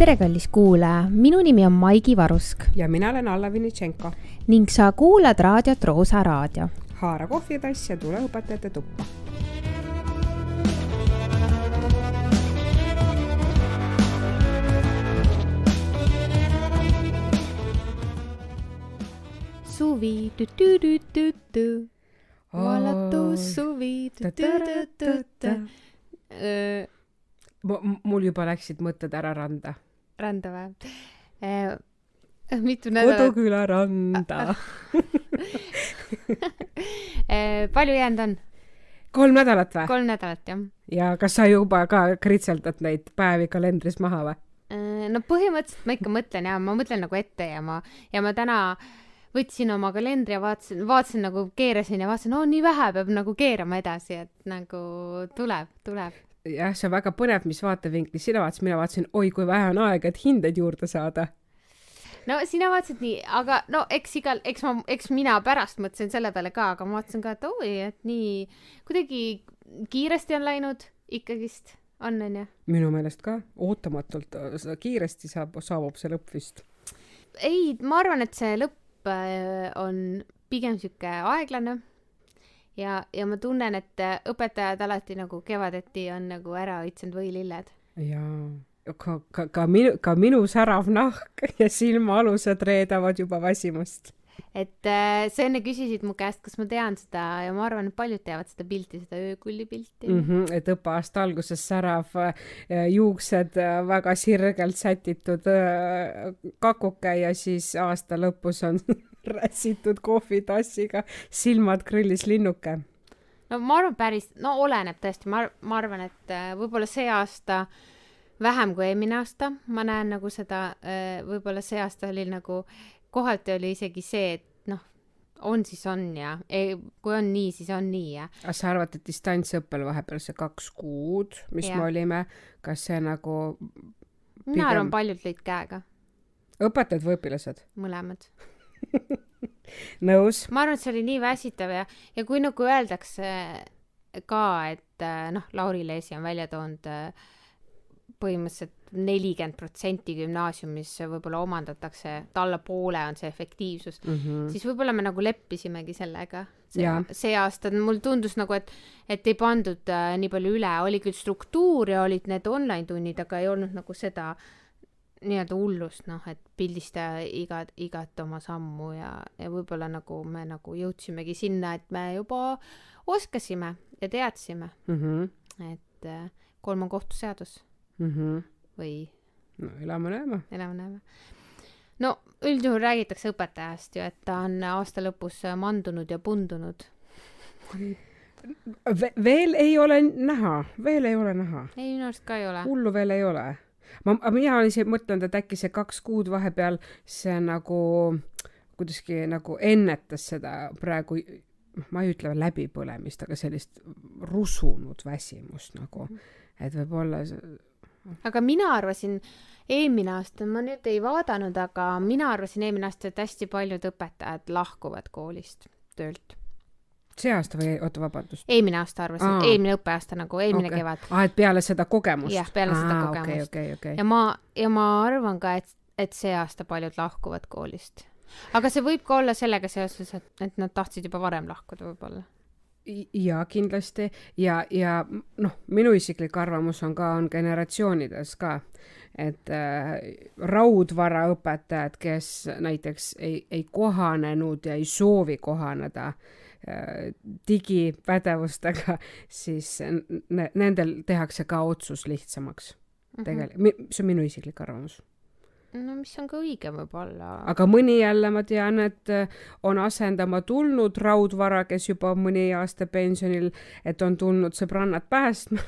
Tere kallis kuulaja, minu nimi on Maigi Varusk. Ja mina olen Alla Vinitšenko. Ning sa kuulad raadiot Roosa Raadio. Haara kohvitass ja tule õpetajate tuppa. Suvi, tü-tü-tü-tü-tü. Valatus suvi, tü-tü-tü-tü-tü. Mul juba läksid mõtted ära randa. Randa või? Mitu nädalat? Koduküla randa. Palju jäänud on? 3 nädalat või? 3 nädalat, jah. Ja kas sa juba ka kritseldad neid päevi kalendris maha või? No põhimõtteliselt ma ikka mõtlen ja ma mõtlen nagu ette ja ma täna võtsin oma kalendri ja vaatasin nagu keerasin ja vaatasin, nii vähe peab nagu keerama edasi, et nagu tuleb. Jah, see on väga põnev, mis vaatevinklis sina vaatasid, mina vaatasin, kui vähe on aega, et hindeid juurde saada. No sina vaatasid nii, aga no eks mina pärast mõtlesin selle peale ka, aga ma vaatasin ka, et nii kuidagi kiiresti on läinud ikkagist, on ja? Minu meelest ka, ootamatult kiiresti saabub see lõpp vist. Ei, ma arvan, et see lõpp on pigem siuke aeglane ja ma tunnen, et õpetajad alati nagu kevadeti on nagu ära õitsenud võililled. Jaa, ka minu särav nahk ja silmaalused reedavad juba väsimust. Et sa enne küsisid mu käest, kas ma tean seda ja ma arvan, et paljud teavad seda pilti, seda öökulli pilti. Et õppeaasta alguses särav juuksed väga sirgelt sätitud kakuke ja siis aasta lõpus on räsitud kohvitassiga silmad grillis linnuke. No ma arvan oleneb tõesti, ma arvan, et võib-olla see aasta vähem kui eelmine aasta, ma näen nagu seda, võib-olla see aasta oli nagu kohalt oli isegi see, et on siis on ja kui on nii, siis on nii ja. Aga sa arvad, et distantsõppel vahepeal see 2 kuud, mis me olime, kas see nagu Mina arvan paljud lõid käega. Õpetajad või õpilased? Mõlemad. Nõus. Ma arvan, et see oli nii väsitav ja kui nagu öeldakse ka, et Lauri Leesi on välja toonud põhimõtteliselt 40% gümnaasiumis võib-olla omandatakse, alla poole on see efektiivsus, siis võib-olla me nagu leppisimegi sellega. See aasta mul tundus nagu, et ei pandud nii palju üle, oli küll struktuur ja olid need online tunnid, aga ei olnud nagu seda nii-öelda hullust, et pildista igat oma sammu ja võib-olla nagu me nagu jõudsimegi sinna, et me juba oskasime ja teadsime, et 3 on kohtuseadus. Või? No, elame näeme. No, üldjuhul räägitakse õpetajast ju, et ta on aasta lõpus mandunud ja pundunud. Veel ei ole näha. Ei, minu arust ka ei ole. Hullu veel ei ole. Mina olen mõtlenud, et äkki see 2 kuud vahepeal see nagu kuidagi nagu ennetas seda praegu, ma ei ütle läbipõlemist, aga sellist rusunud väsimust nagu, et võib-olla Aga mina arvasin eelmine aasta, ma nüüd ei vaadanud, aga mina arvasin eelmine aasta, et hästi paljud õpetajad lahkuvad koolist, töölt. See aasta või vabandust? Eelmine aasta arvasin, eelmine õppeaasta nagu, eelmine kevad. Et peale seda kogemust? Jah, peale seda kogemust. Okay. Ja ma arvan ka, et see aasta paljud lahkuvad koolist. Aga see võib ka olla sellega seoses, et nad tahtsid juba varem lahkuda võib-olla. Ja kindlasti ja minu isiklik arvamus on generatsioonides ka, et raudvara õpetajad, kes näiteks ei kohanenud ja ei soovi kohaneda digipädevustega, siis nendel tehakse ka otsus lihtsamaks. See on minu isiklik arvamus. No mis on ka õige võib-olla. Aga mõni jälle ma tean, et on asendama tulnud raudvara, kes juba mõni aasta pensionil, et on tulnud sõbrannad päästma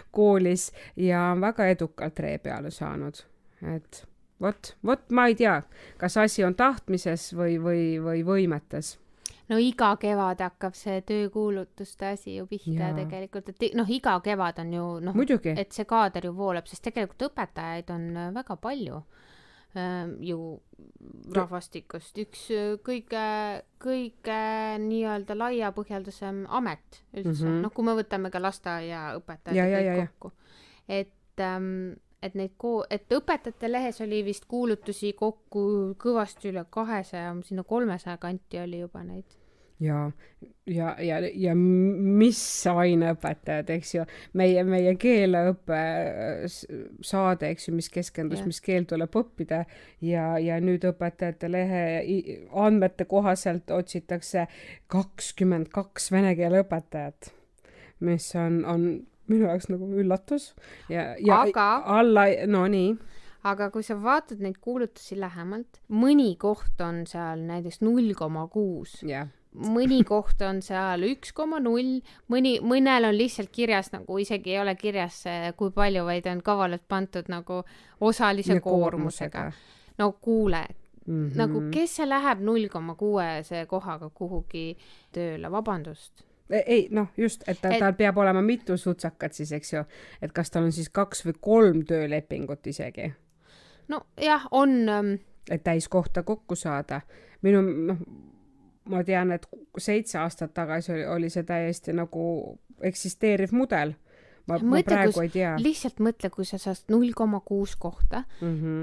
koolis ja on väga edukalt ree peale saanud. Et vot ma ei tea, kas asi on tahtmises või võimetes. No iga kevad hakkab see töökuulutuste asi ju pihta tegelikult, et iga kevad on ju, et see kaader ju voolab, sest tegelikult õpetajaid on väga palju. Ju rahvastikust üks kõige nii-öelda laiapõhjaldusem amet üldse, kui me võtame ka lasteaia õpetajad kokku, et et et õpetajate lehes oli vist kuulutusi kokku kõvasti üle 200, sinna 300 kanti oli juba neid. Ja mis aineõpetajad, eks ju, meie keeleõppe saade, eks ju, mis keskendus, mis keel tuleb õppida ja nüüd õpetajate lehe andmete kohaselt otsitakse 22 vene keele õpetajat, mis on minu jaoks nagu üllatus ja no nii. Aga kui sa vaatad neid kuulutusi lähemalt, mõni koht on seal näiteks 0,6. Mõni koht on seal 1,0, mõnel on lihtsalt kirjas nagu isegi ei ole kirjas kui palju, vaid on kavalalt pandud nagu osalise koormusega. No kuule, nagu kes see läheb 0,6 kohaga kuhugi tööle, vabandust? Ei, noh, just, et tal peab olema mitu sutsakat siis, eks ju, et kas tal on siis 2 või 3 töölepingut isegi. No jah, on... Et täiskohta kokku saada. Ma tean, et 7 aastat tagasi oli see täiesti nagu eksisteeriv mudel. Ma praegu ei tea. Lihtsalt mõtle, kui sa saad 0,6 kohta,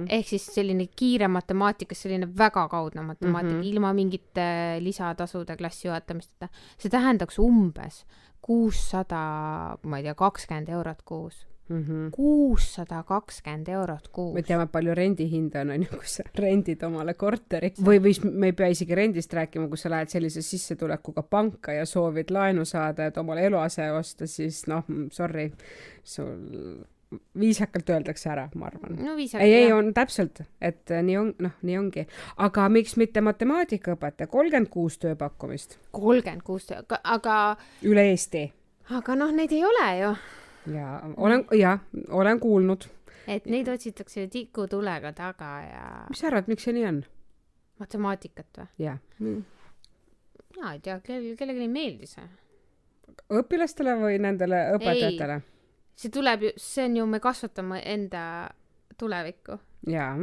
ehk siis selline kiire matemaatika, selline väga kaudne matemaatika, ilma mingite lisatasude klassi juhatamisteta. See tähendaks umbes 620 eurot kuus. 620 eurot kuus. Me teame, palju rendihinda on, kui sa rendid omale korteri. Või me ei pea isegi rendist rääkima, kui sa lähed sellise sissetulekuga panka ja soovid laenu saada, et omale eluase osta, siis sorry, sul viisakalt öeldakse ära, ma arvan. No viisakalt, ei, on täpselt, et nii ongi. Aga miks mitte matemaatikaõpetaja? 36 tööpakkumist. 36 aga... Üle Eesti. Aga neid ei ole ju. Olen kuulnud. Et neid otsitakse tikutulega taga ja... Mis sa arvad, miks see nii on? Matemaatikat või? Jah. Ei tea, kellegi ei meeldi see. Õpilastele või nendele õpetajatele? Ei, see on ju, me kasvatame enda tulevikku. Jaa.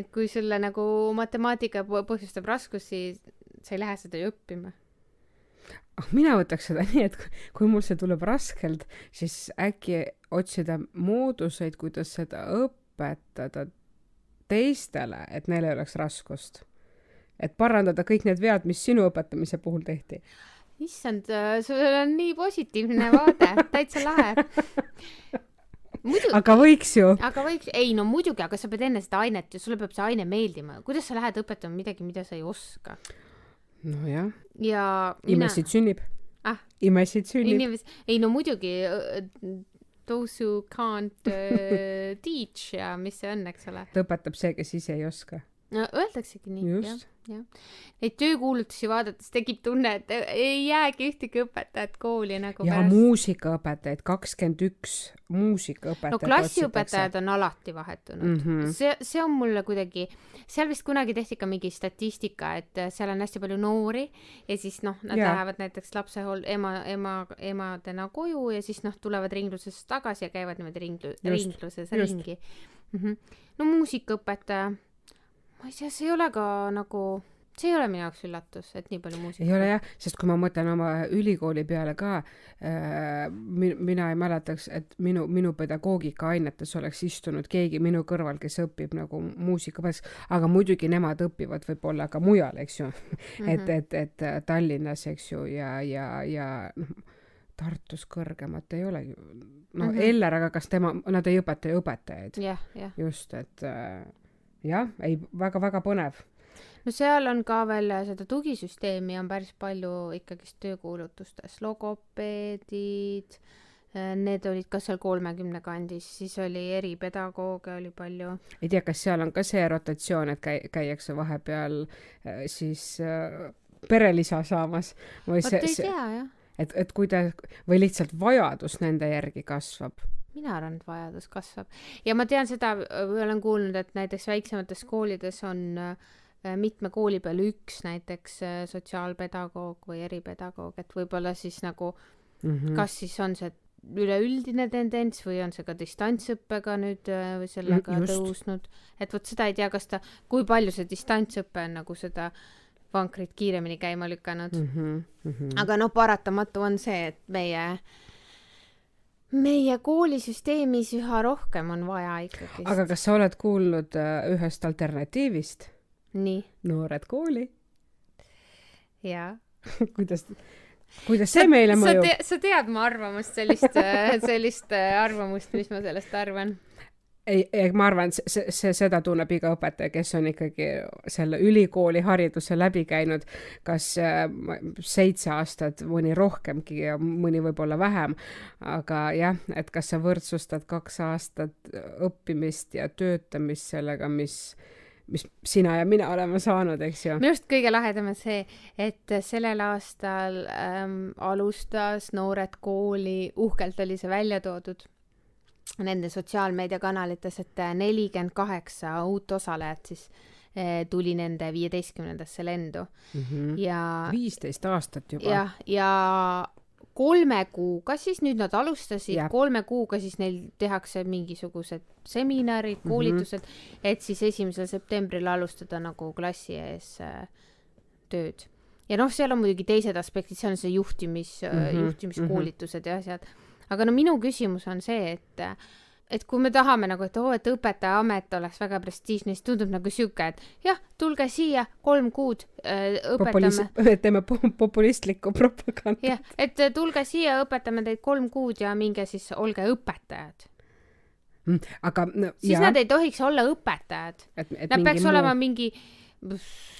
Et kui sulle nagu matemaatika põhjustab raskusi, sa ei lähe seda ju õppima. Mina võtaks seda nii, et kui mul see tuleb raskelt, siis äkki otsida mooduseid, kuidas seda õpetada teistele, et neil ei oleks raskust. Et parandada kõik need vead, mis sinu õpetamise puhul tehti. Issand, sul on nii positiivne vaade, täitsa lahe. Aga võiks ju. Ei, no muidugi, aga sa pead enne seda ainet ja sulle peab see aine meeldima. Kuidas sa lähed õpetama midagi, mida sa ei oska? No jah. Ja imesid sünnib. Imesid sünnib. Ei, no muidugi those who can't teach ja mis see on, eks ole. Õpetab see, kes ise ei oska. No öeldaksegi nii. Just. Ja. Neid töökuulutusi vaadates tekib tunne, et ei jäägi ühtegi õpetajat kooli nagu ja muusikaõpetajaid, 21 muusikaõpetajad. No klassiõpetajad on alati vahetunud. See on mulle kuidagi, seal vist kunagi tehti ka mingi statistika, et seal on hästi palju noori ja siis nad lähevad näiteks emadena koju ja siis tulevad ringlusest tagasi ja käivad niimoodi ringluses ringi. No muusikaõpetaja, ma ei tea, see ei ole ka nagu, see ei ole minu jaoks üllatus, et nii palju muusika. Ei ole jah, sest kui ma mõtlen oma ülikooli peale ka, mina ei mäletaks, et minu pedagoogika ainetes oleks istunud keegi minu kõrval, kes õpib nagu muusikapäevas, aga muidugi nemad õpivad võib-olla ka mujal, eks ju, et Tallinnas, eks ju, ja Tartus kõrgemat ei ole. No Eller, aga kas nad ei õpeta ju õpetajaid? Just, et... Jah, ei, väga põnev. No seal on ka veel seda tugisüsteemi on päris palju ikkagist töökuulutustes. Logopeedid, need olid ka seal 30 kandis, siis oli eripedagooge oli palju. Ei tea, kas seal on ka see rotatsioon, et käiakse vahepeal siis perelisa saamas? Ei tea, jah. Et või lihtsalt vajadus nende järgi kasvab? Mina arvan, et vajadus kasvab. Ja ma tean seda, olen kuulnud, et näiteks väiksemates koolides on mitme kooli peal üks näiteks sotsiaalpedagoog või eripedagoog, et võib-olla siis nagu, kas siis on see üleüldine tendents või on see ka distantsõppega nüüd või sellega tõusnud. Et võt seda ei tea, kui palju see distantsõppe on nagu seda vankrit kiiremini käima lükanud. Aga paratamatu on see, et meie koolisüsteemis üha rohkem on vaja ikkagi. Aga kas sa oled kuulnud ühest alternatiivist? Nii. Noored kooli. Jaa. kuidas see meile mõjub? Sa tead mu arvamust, sellist arvamust, mis ma sellest arvan? Ei, ma arvan, seda tunneb iga õpetaja, kes on ikkagi selle ülikooli hariduse läbi käinud, kas 7 aastat, mõni rohkemgi ja mõni võib-olla vähem. Aga jah, et kas sa võrdsustad 2 aastat õppimist ja töötamist sellega, mis sina ja mina oleme saanud, eks ju. Minu arust kõige lahedam on see, et sellel aastal alustas Noored kooli, uhkelt oli see välja toodud nende sotsiaalmeediakanalites, et 48 uut osalejat siis tuli nende 15. lendu. Ja 15 aastat juba. Ja 3 kuuga siis, nüüd nad alustasid, 3 kuuga siis neil tehakse mingisugused seminarid, koolitused, et siis 1. septembril alustada nagu klassi ees tööd. Ja seal on muidugi teised aspektid, see on see juhtimiskoolitused ja asjad. Aga minu küsimus on see, et kui me tahame nagu, et õpetaja amet oleks väga prestiižne, siis tundub nagu siuke, et jah, tulge siia 3 kuud, õpetame. Teeme populistlikku propagandat. Jah, et tulge siia, õpetame teid 3 kuud ja minge siis, olge õpetajad. Aga siis nad ei tohiks olla õpetajad. Nad peaks olema mingi...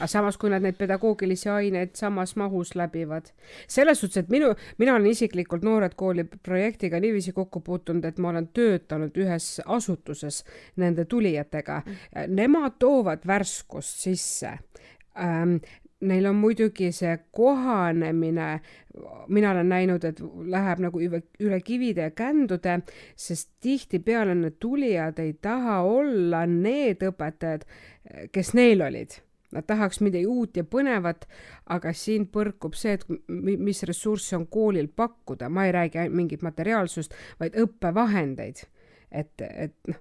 Samas, kui nad neid pedagoogilisi aineid samas mahus läbivad. Selles suhtes, et mina olen isiklikult Noored kooli projektiga niiviisi kokku puutunud, et ma olen töötanud ühes asutuses nende tulijatega. Nemad toovad värskust sisse. Neil on muidugi see kohanemine, mina olen näinud, et läheb nagu üle kivide ja kändude, sest tihtipeale need tulijad ei taha olla need õpetajad, kes neil olid. Nad tahaks midagi uut ja põnevat, aga siin põrkub see, et mis ressurssi on koolil pakkuda. Ma ei räägi mingit materiaalsust, vaid õppevahendeid, et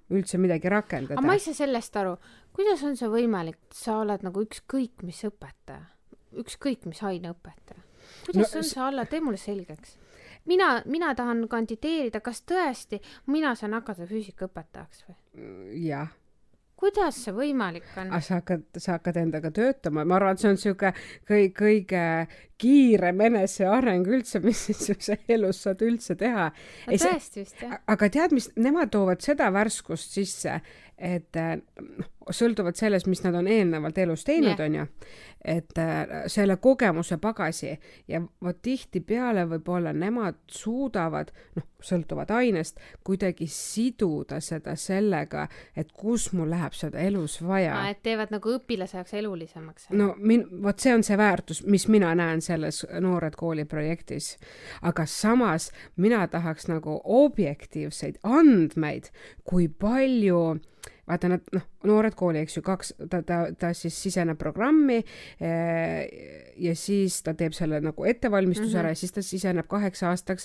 üldse midagi rakendada. Aga ma ei saa sellest aru. Kuidas on see võimalik? Sa oled nagu ükskõik mis õpetaja. Ükskõik mis aineõpetaja. Kuidas on see alla? Tee mulle selgeks. Mina tahan kandideerida. Kas tõesti mina saan hakata füüsikaõpetajaks või? Jah. Kuidas see võimalik on? Sa hakkad endaga töötama. Ma arvan, et see on siuke kõige kiirem eneseareng üldse, mis elus saad üldse teha. Tõesti vist, jah. Aga tead, mis nemad toovad seda värskust sisse, et sõltuvad sellest, mis nad on eelnevalt elus teinud, on ju. Et selle kogemuse pagasi ja tihti peale võib-olla nemad suudavad, sõltuvad ainest, kuidagi siduda seda sellega, et kus mul läheb seda elus vaja. Et teevad nagu õpilase jaoks elulisemaks. See on see väärtus, mis mina näen selles Noored kooli projektis. Aga samas mina tahaks nagu objektiivseid andmeid, kui palju vaata nad, Noored kooli, eks ju, ta siis siseneb programmi ja siis ta teeb selle nagu ettevalmistuse ära ja siis ta siseneb 8 aastaks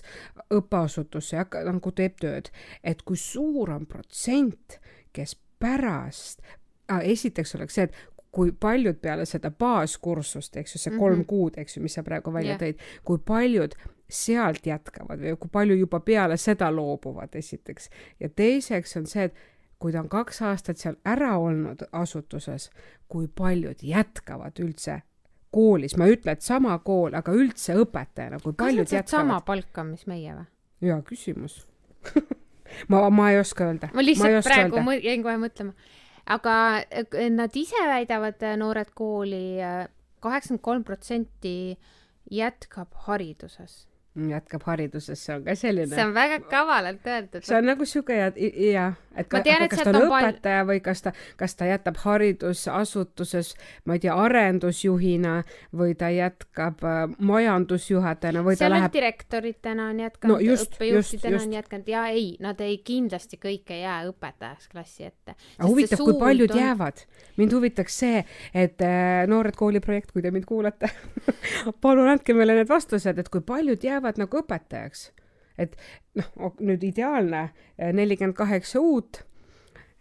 õppeasutusse ja nagu teeb tööd. Et kui suur on protsent, kes pärast, esiteks oleks see, et kui paljud peale seda baaskursust, eks ju, see 3 kuud, eks ju, mis sa praegu välja tõid, kui paljud sealt jätkavad või kui palju juba peale seda loobuvad esiteks. Ja teiseks on see, et kui ta on 2 aastat seal ära olnud asutuses, kui paljud jätkavad üldse koolis. Ma ütlen, et sama kool, aga üldse õpetajana, kui paljud jätkavad. Kas sama palka, mis meie või? Jaa, küsimus. ma ei oska öelda. Ma lihtsalt praegu jäin kohe mõtlema. Aga nad ise väidavad Noored kooli 83% jätkab hariduses. Jätkab hariduses, see on ka selline. See on väga kavalalt öeldud. See on nagu siuke et kas ta on õpetaja või kas ta jätab haridusasutuses, ma ei tea, arendusjuhina või ta jätkab majandusjuhatajana või ta läheb... direktoritena on jätkanud, õppejuhtidena on jätkanud ja ei, nad ei kindlasti kõik ei jää õpetajaks klassi ette. Huvitav, kui paljud jäävad. Mind huvitaks see, et Noored kooli projekt, kui te mind kuulate, palun andke meile need vastused, et kui paljud jäävad nagu õpetajaks. Et nüüd ideaalne 48 uut,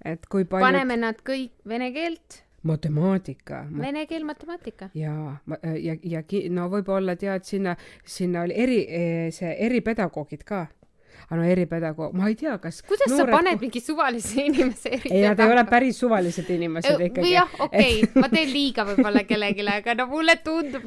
et kui palju... Paneme nad kõik vene keelt. Matemaatika. Vene keel, matemaatika. Ja võib-olla tead, sinna oli eripedagoogid ka. aga no eripedagoog, ma ei tea, kas kuidas sa paned mingi suvalise inimese ei, nad ei ole päris suvalised inimesed ikkagi. Või jah, okei, ma teen liiga võib-olla kellegile, aga no mulle tundub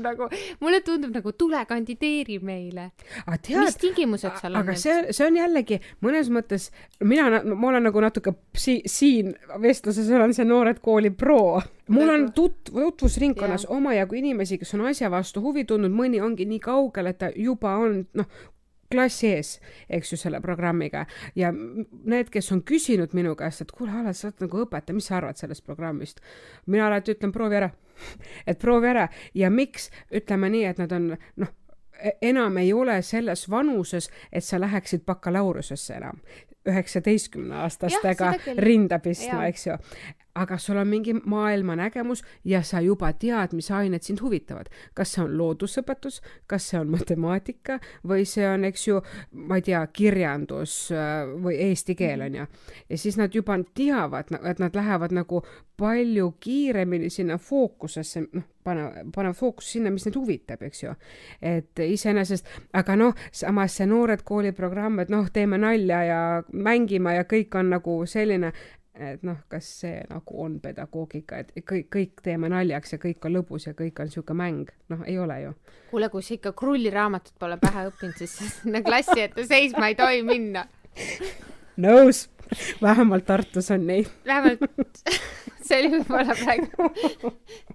nagu tule kandideeri meile. Mis tingimused seal on? Aga see on jällegi mõnes mõttes, ma olen nagu natuke siin vestluses olen see Noored Kooli pro. Mul on tutvusringkonnas omajagu inimesi, kes on asja vastu huvi tundnud, mõni ongi nii kaugel, et ta juba on klassi ees, eks ju, selle programmiga. Ja need, kes on küsinud minu käest, et kuule, sa oled nagu õpetaja, mis sa arvad sellest programmist? Mina alati ütlen, proovi ära. Ja miks? Ütleme nii, et nad on, enam ei ole selles vanuses, et sa läheksid bakalaureusesse enam. 19-aastastega rinda pistma, eks ju. Aga sul on mingi maailma nägemus ja sa juba tead, mis ained sind huvitavad. Kas see on loodusõpetus, kas see on matemaatika või see on, eks ju, ma ei tea, kirjandus või eesti keel on ja. Ja siis nad juba teavad, et nad lähevad nagu palju kiiremini sinna fookusesse, panevad fookus sinna, mis neid huvitab, eks ju. Et iseenesest, aga samas see Noored Kooli programm, et teeme nalja ja mängime ja kõik on nagu selline, et kas see nagu on pedagoogika, et kõik teeme naljaks ja kõik on lõbus ja kõik on siuke mäng. Ei ole ju. Kuule, kui sa ikka krulliraamatut pole pähe õppinud, siis sinna klassi ette seisma ei tohi minna. Nõus. Vähemalt Tartus on nii. Vähemalt see oli võib-olla praegu.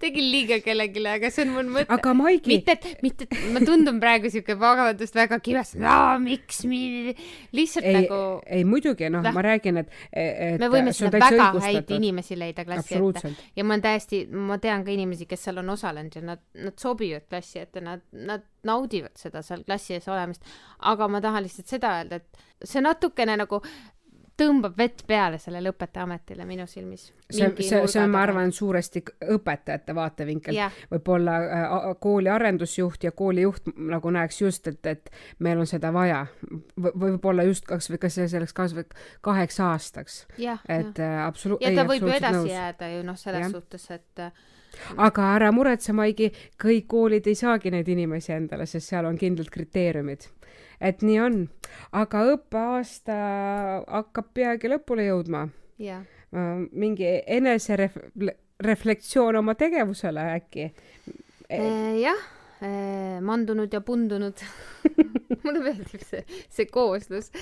Tegin liiga kellegile, aga see on mul mõte. Aga Maigi. Mitte, ma tundun praegu siuke vabandust väga kivest. Miks lihtsalt nagu... Ei, muidugi, ma räägin, et me võime sinna väga häid inimesi leida klassi ette. Ja ma tean ka inimesi, kes seal on osalenud ja nad sobivad klassi ette, nad naudivad seda seal klassi ees olemist. Aga ma tahan lihtsalt seda öelda, et see natukene nagu tõmbab vett peale sellele õpetajaametile minu silmis. See on, ma arvan, suuresti õpetajate vaatevinkel. Võib-olla kooli arendusjuht ja koolijuht nagu näeks just, et meil on seda vaja. Võib-olla just selleks 8 aastaks. Et absoluut. Ja ta võib ju edasi jääda ju selles suhtes, et... Aga ära muretse, Maigi, kõik koolid ei saagi neid inimesi endale, sest seal on kindlalt kriteeriumid. Et nii on. Aga õppeaasta hakkab peagi lõpule jõudma. Mingi enesereflektsioon oma tegevusele äkki. Jah, mandunud ja pundunud. Mulle meeldib see kooslus.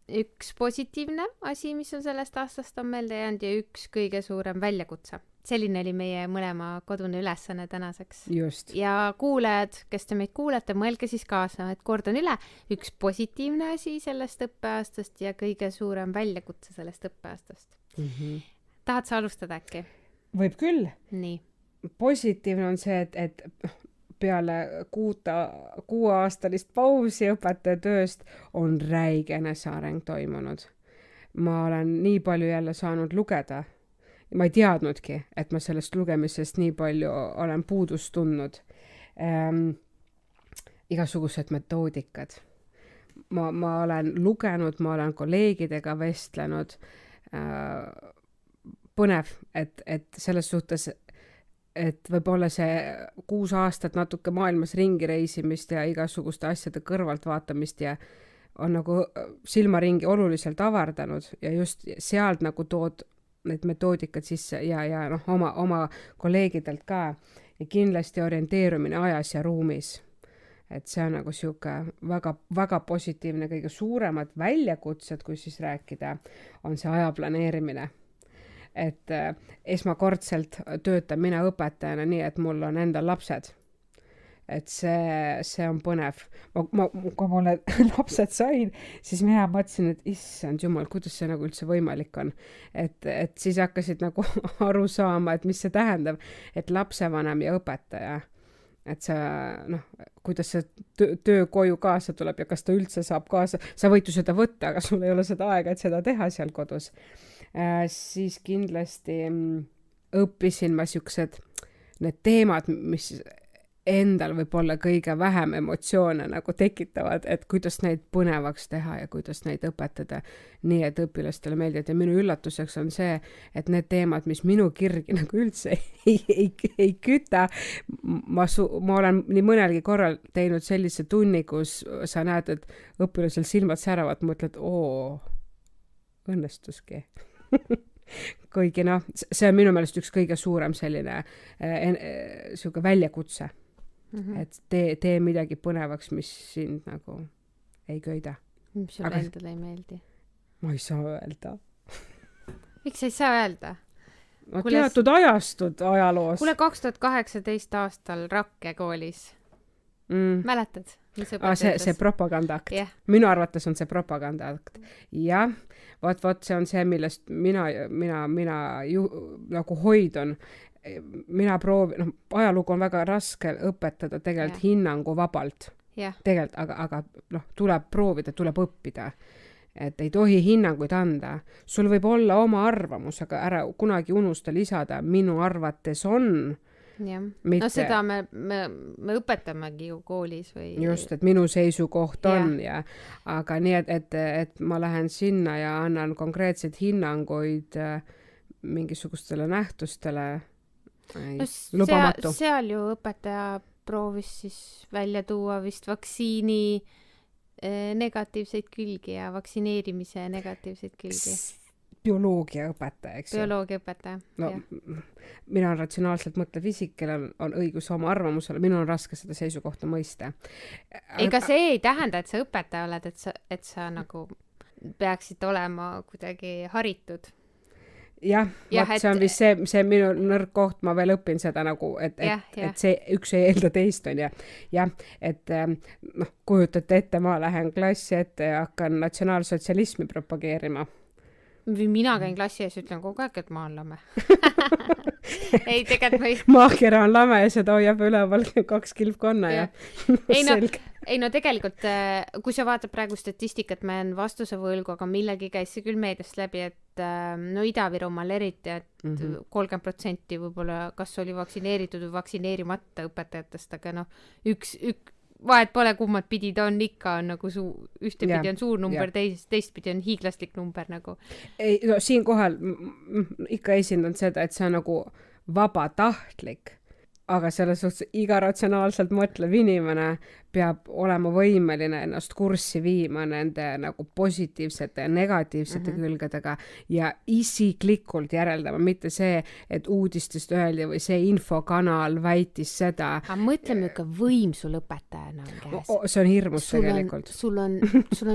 Üks positiivne asi, mis on sellest aastast on meelde jäänud ja üks kõige suurem väljakutse. Selline oli meie mõlema kodune ülesanne tänaseks. Just. Ja kuulajad, kes te meid kuulete, mõelge siis kaasa, et kordan üle, üks positiivne asi sellest õppeaastast ja kõige suurem väljakutse sellest õppeaastast. Tahad sa alustada äkki? Võib küll. Nii. Positiivne on see, et peale 6-aastalist pausi õpetajatööst on räige eneseareng toimunud. Ma olen nii palju jälle saanud lugeda. Ma ei teadnudki, et ma sellest lugemisest nii palju olen puudust tundnud. Igasugused metoodikad. Ma olen lugenud, ma olen kolleegidega vestlenud. Põnev, et selles suhtes, et võib-olla see 6 aastat natuke maailmas ringi reisimist ja igasuguste asjade kõrvalt vaatamist ja on nagu silmaringi oluliselt avardanud ja just sealt nagu tood need metoodikad sisse ja oma kolleegidelt ka ja kindlasti orienteerumine ajas ja ruumis. Et see on nagu siuke väga, väga positiivne, kõige suuremad väljakutsed, kui siis rääkida, on see aja planeerimine. Et esmakordselt töötan mina õpetajana nii, et mul on endal lapsed. Et see on põnev. Kui mulle lapsed sain, siis mina mõtlesin, et issand jumal, kuidas see nagu üldse võimalik on. Et siis hakkasid nagu aru saama, et mis see tähendab, et lapsevanem ja õpetaja. Et see, kuidas see töö koju kaasa tuleb ja kas ta üldse saab kaasa. Sa võid ju seda võtta, aga sul ei ole seda aega, et seda teha seal kodus. Siis kindlasti õppisin ma siuksed need teemad, mis endal võib-olla kõige vähem emotsioone nagu tekitavad, et kuidas neid põnevaks teha ja kuidas neid õpetada nii, et õpilastele meeldivad. Ja minu üllatuseks on see, et need teemad, mis minu kirgi nagu üldse ei küta, ma olen nii mõnelgi korral teinud sellise tunni, kus sa näed, et õpilasel silmad säravad, mõtled, õnnestuski. Kuigi see on minu meelest üks kõige suurem selline siuke väljakutse. Et tee midagi põnevaks, mis sind nagu ei köida. Mis sulle endale ei meeldi? Ma ei saa öelda. Miks sa ei saa öelda? Teatud ajastud ajaloos. Kuule 2018 aastal Rakke koolis. Mäletad? See propagandaakt. Minu arvates on see propagandaakt. Ja vot see on see, millest mina nagu hoidun. Mina proovin, ajalugu on väga raske õpetada tegelikult hinnangu vabalt. Tegelikult, aga tuleb proovida, tuleb õppida. Et ei tohi hinnanguid anda. Sul võib olla oma arvamus, aga ära kunagi unusta lisada, minu arvates on. Mitte... seda me õpetamegi ju koolis või... Just, et minu seisukoht on aga nii, et ma lähen sinna ja annan konkreetseid hinnanguid mingisugustele nähtustele. Lubamatu. Seal ju õpetaja proovis siis välja tuua vist vaktsiini negatiivseid külgi ja vaktsineerimise negatiivseid külgi. Bioloogiaõpetaja, eks ju? Bioloogiaõpetaja, mina on ratsionaalselt mõtlev isik, kellel on õigus oma arvamusele, minul on raske seda seisukohta mõista. Ega see ei tähenda, et sa õpetaja oled, et sa nagu peaksid olema kuidagi haritud. Jah, see on vist see minu nõrk koht, ma veel õpin seda nagu, et see üks ei eelda teist on et kujutate ette, ma lähen klassi ette ja hakkan natsionaalsotsialismi propageerima. Või mina käin klassi ees ja ütlen kogu aeg, et ma olen lame. Ei, tegelikult ma ei... Maakera on lame ja seda hoiab üleval 2 kilpkonna ja Ei no tegelikult, kui sa vaatad praegu statistikat, ma jään vastuse võlgu, aga millegi käis see küll meediast läbi, et Ida-Virumaal eriti, et 30% võib-olla kas oli vaktsineeritud või vaktsineerimata õpetajatest, aga vahet pole kummad pidi ta on, ikka on nagu ühtepidi on suur number, teistpidi on hiiglaslik number nagu. Ei, siinkohal ikka esindan seda, et see on nagu vabatahtlik, aga selles suhtes iga ratsionaalselt mõtlev inimene peab olema võimeline ennast kurssi viima nende nagu positiivsete ja negatiivsete külgedega ja isiklikult järeldama, mitte see, et uudistest öeldi või see infokanal väitis seda. Aga mõtle, milline võim sul õpetajana on käes. See on hirmus tegelikult. Sul on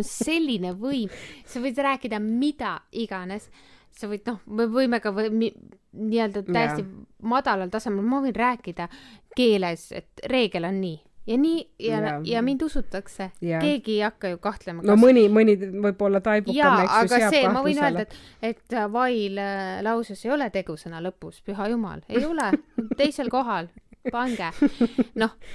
selline võim, sa võid rääkida mida iganes. Sa võid, me võime ka nii-öelda täiesti madalal tasemel, ma võin rääkida keeles, et reegel on nii ja nii ja mind usutakse. Keegi ei hakka ju kahtlema. No mõni võib-olla taibub ka aga see, ma võin öelda, et vail lauses ei ole tegusõna lõpus, püha jumal, ei ole, teisel kohal. Pange.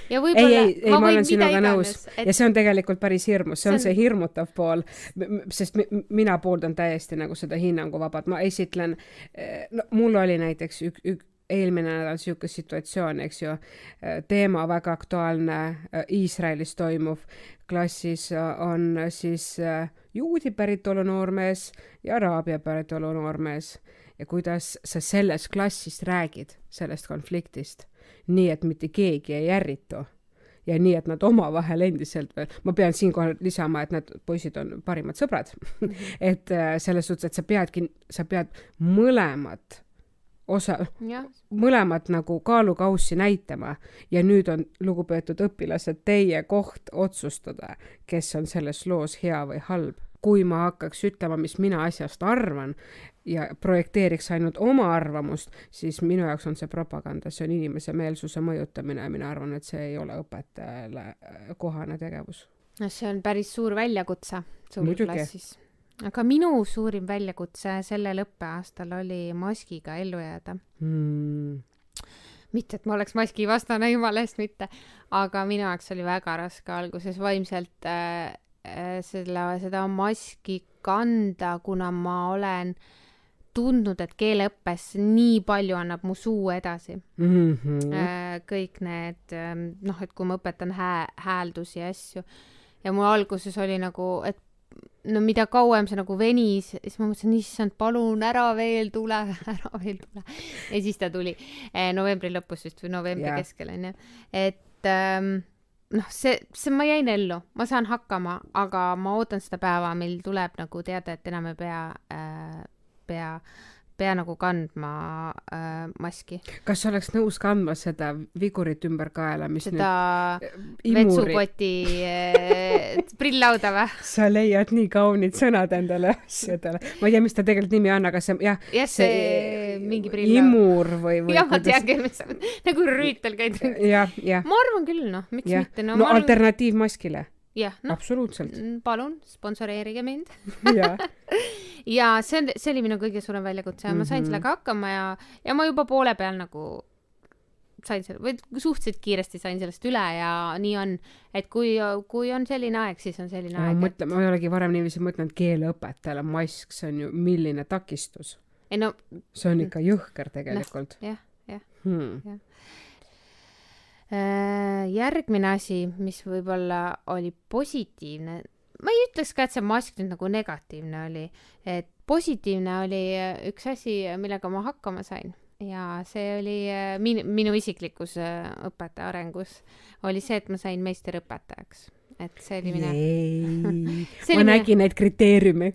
Ja võib-olla ma olen sinuga nõus. Ja see on tegelikult päris hirmus. See on see hirmutav pool, sest mina pooldan täiesti nagu seda hinnangu vabad. Ma esitlen, mul oli näiteks eelmine nädal siuke situatsioon, eks ju, teema väga aktuaalne, Iisraelis toimuv. Klassis on siis juudi päritolu noormees ja araabia päritolu noormees. Ja kuidas sa selles klassis räägid sellest konfliktist? Nii, et mitte keegi ei ärritu ja nii, et nad omavahel endiselt veel, ma pean siinkohal lisama, et need poisid on parimad sõbrad, et selles suhtes, et sa pead mõlemad nagu kaalukaussi näitama ja nüüd on lugupeetud õpilased teie koht otsustada, kes on selles loos hea või halb. Kui ma hakkaks ütlema, mis mina asjast arvan ja projekteeriks ainult oma arvamust, siis minu jaoks on see propaganda, see on inimese meelsuse mõjutamine ja mina arvan, et see ei ole õpetajale kohane tegevus. See on päris suur väljakutse sul klassis. Aga minu suurim väljakutse sellel õppeaastal oli maskiga ellu jääda. Mitte, et ma oleks maski vastane, jumala eest mitte, aga minu jaoks oli väga raske alguses vaimselt seda maski kanda, kuna ma olen tundnud, et keeleõppes nii palju annab mu suu edasi. Kõik need, noh, et kui ma õpetan hääldusi ja asju ja mul alguses oli nagu, et no mida kauem see nagu venis, siis ma mõtlesin, issand, palun, ära veel tule. Ja siis ta tuli novembri lõpus vist või novembri keskel, on ju. Et noh, see ma jäin ellu, ma saan hakkama, aga ma ootan seda päeva, mil tuleb nagu teada, et enam ei pea nagu kandma maski. Kas sa oleks nõus kandma seda vigurit ümber kaela, mis seda vetsupoti prilllauda või? Sa leiad nii kaunid sõnad endale asjadele. Ma ei tea, mis ta tegelikult nimi on, aga see, see mingi prillaud. Imur või jah, ma tean, mis on, nagu rüütel käid. Ma arvan küll, noh, miks mitte. No alternatiiv maskile. Jah, noh. Absoluutselt. Palun, sponsoreerige mind. Ja see oli minu kõige suurem väljakutse. Ma sain sellega hakkama ja ma juba poole peal nagu sain selle, või suhteliselt kiiresti sain sellest üle ja nii on, et kui on selline aeg, siis on selline aeg. Ma ei olegi varem niiviisi mõtlenud, keeleõpetajale mask, see on ju milline takistus. See on ikka jõhker tegelikult. Jah. Järgmine asi, mis võib-olla oli positiivne, ma ei ütleks ka, et see mask nüüd nagu negatiivne oli, et positiivne oli üks asi, millega ma hakkama sain ja see oli minu isiklikus õpetaja arengus, oli see, et ma sain meisterõpetajaks, et see oli mine... ma nägin neid kriteeriumi,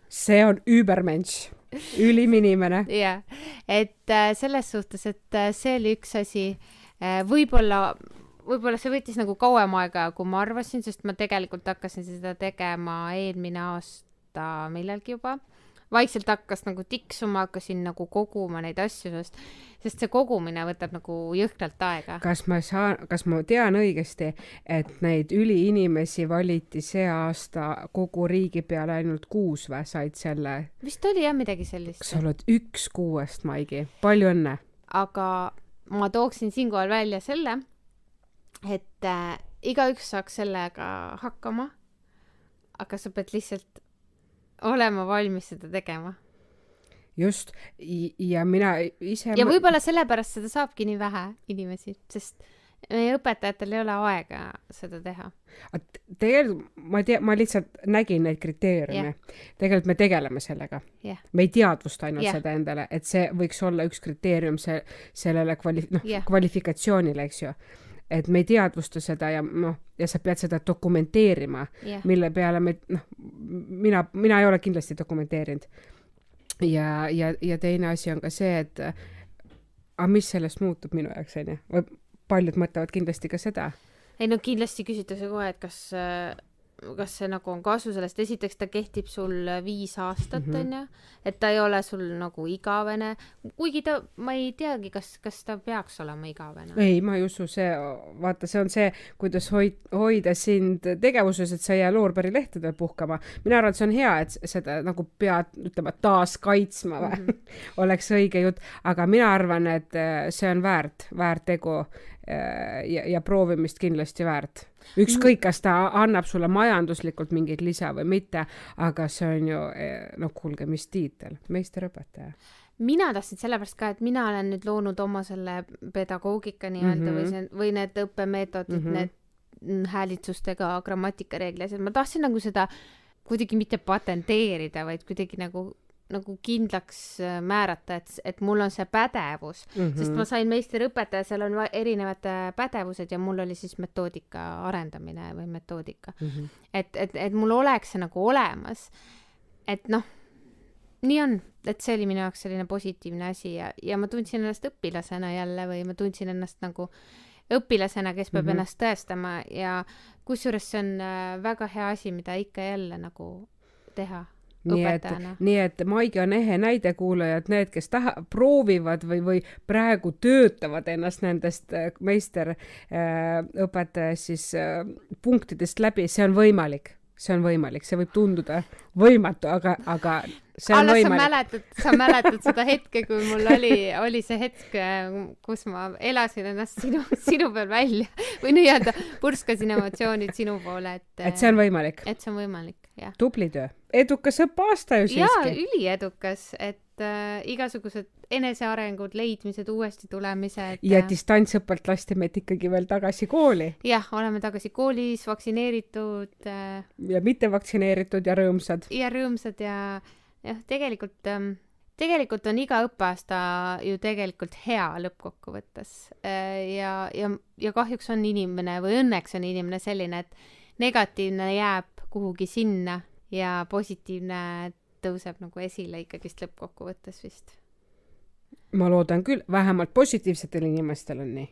see on übermensch, ülim inimene. Jah, et selles suhtes, et see oli üks asi, võib-olla see võttis nagu kauem aega, kui ma arvasin, sest ma tegelikult hakkasin seda tegema eelmine aasta millalgi juba. Vaikselt hakkas nagu tiksuma, hakkasin nagu koguma neid asju, sest see kogumine võtab nagu jõhkralt aega. Kas ma tean õigesti, et neid üliinimesi valiti see aasta kogu riigi peale ainult 6 või said selle? Vist oli jah midagi sellist. Sa oled 1 6, Maigi. Palju õnne. Aga ma tooksin siinkohal välja selle, et igaüks saaks sellega hakkama, aga sa pead lihtsalt olema valmis seda tegema. Just, ja mina ise... Ja võib-olla sellepärast seda saabki nii vähe inimesi, sest meie õpetajatel ei ole aega seda teha. Tegelikult ma lihtsalt nägin neid kriteeriume. Tegelikult me tegeleme sellega. Me ei teadvusta ainult seda endale, et see võiks olla üks kriteerium sellele kvalifikatsioonile, eks ju. Et me ei teadvusta seda ja sa pead seda dokumenteerima, mille peale mina ei ole kindlasti dokumenteerinud. Ja teine asi on ka see, et mis sellest muutub minu jaoks, on ju? Paljud mõtlevad kindlasti ka seda. Ei, no kindlasti küsitakse kohe, et kas see nagu on kasu sellest. Esiteks ta kehtib sul 5 aastat, on ju, et ta ei ole sul nagu igavene. Kuigi ma ei teagi, kas ta peaks olema igavene. Ei, ma ei usu see. Vaata, see on see, kuidas hoida sind tegevuses, et sa jää loorberilehtada puhkama. Mina arvan, et see on hea, et seda nagu pead, ütlema, taas kaitsma või oleks õige jutt. Aga mina arvan, et see on väärt tegu ja proovimist kindlasti väärt. Ükskõik, kas ta annab sulle majanduslikult mingit lisa või mitte, aga see on ju, kuulge, mis tiitel, meisterõpetaja. Mina tahtsin sellepärast ka, et mina olen nüüd loonud oma selle pedagoogika nii-öelda või need õppemeetodid, need häälitsustega grammatikareegleid. Ma tahtsin nagu seda kuidagi mitte patenteerida, vaid kuidagi nagu kindlaks määrata, et mul on see pädevus, sest ma sain meisterõpetaja, seal on erinevad pädevused ja mul oli siis metoodika arendamine või metoodika. Et mul oleks see nagu olemas, et nii on, et see oli minu jaoks selline positiivne asi ja ma tundsin ennast õpilasena jälle või ma tundsin ennast nagu õpilasena, kes peab ennast tõestama ja kusjuures see on väga hea asi, mida ikka jälle nagu teha. Nii et Maigi on ehe näide kuulajad, need, kes proovivad või praegu töötavad ennast nendest meisterõpetaja siis punktidest läbi, see on võimalik, see võib tunduda võimatu, aga see on võimalik. Sa mäletad seda hetke, kui mul oli see hetk, kus ma elasin ennast sinu peal välja või nii-öelda purskasin emotsioonid sinu poole, et see on võimalik. Et see on võimalik, jah. Tubli töö. Edukas õppeaasta ju siiski. Jaa, üliedukas, et et igasugused enesearengud, leidmised, uuesti tulemised. Ja distantsõppelt lasti meid ikkagi veel tagasi kooli. Jah, oleme tagasi koolis, vaktsineeritud. Ja mitte vaktsineeritud ja rõõmsad. Ja rõõmsad ja tegelikult on iga õppeaasta ju tegelikult hea lõppkokkuvõttes. Ja kahjuks on inimene või õnneks on inimene selline, et negatiivne jääb kuhugi sinna ja positiivne tõuseb nagu esile ikkagist lõppkokkuvõttes vist. Ma loodan küll, vähemalt positiivsetel inimestel on nii.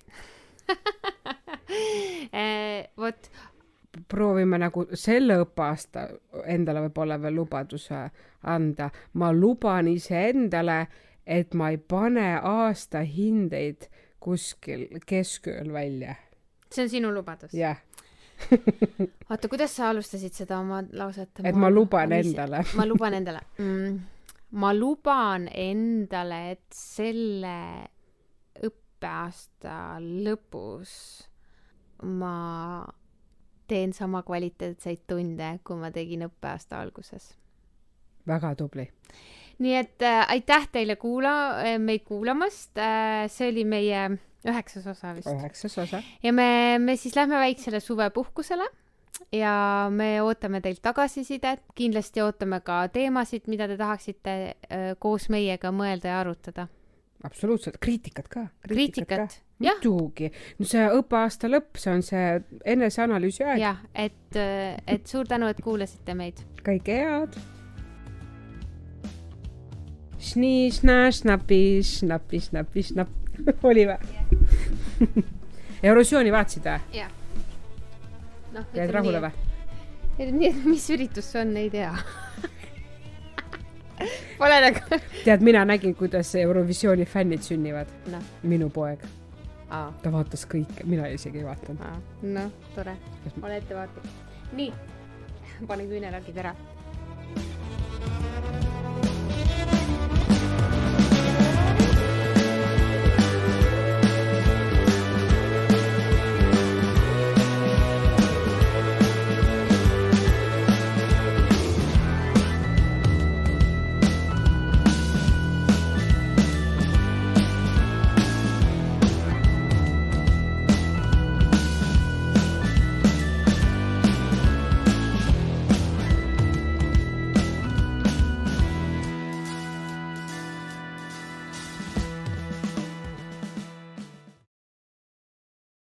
Vot. Proovime nagu selle õppeaasta endale võib-olla veel lubaduse anda. Ma luban ise endale, et ma ei pane aasta hindeid kuskil keskööl välja. See on sinu lubadus? Jah. Oota, kuidas sa alustasid seda oma lauset? Et ma luban endale. Ma luban endale. Ma luban endale, et selle õppeaasta lõpus ma teen sama kvaliteetseid tunde, kui ma tegin õppeaasta alguses. Väga tubli. Nii et aitäh teile meid kuulamast. See oli meie 9. osa vist. 9. osa. Ja me siis lähme väiksele suvepuhkusele ja me ootame teilt tagasisidet. Kindlasti ootame ka teemasid, mida te tahaksite koos meiega mõelda ja arutada. Absoluutselt. Kriitikat ka. Kriitikat. Jah. Muidugi. No see õppeaasta lõpp, see on see eneseanalüüsi aeg. Jah, et suur tänu, et kuulasite meid. Kõike head. Snii, snaa, snapi, snapi, snapi, snap. Oli vä? Eurovisiooni vaatsid vä? Jah. No, jäid rahule vä? Mis üritus see on, ei tea. Pole nagu... Tead, mina nägin, kuidas Eurovisiooni fännid sünnivad. No. Minu poeg. Aa. Ta vaatas kõike, mina isegi ei vaatanud. No, tore. Ole ettevaatlik. Nii, pane küünelakid ära.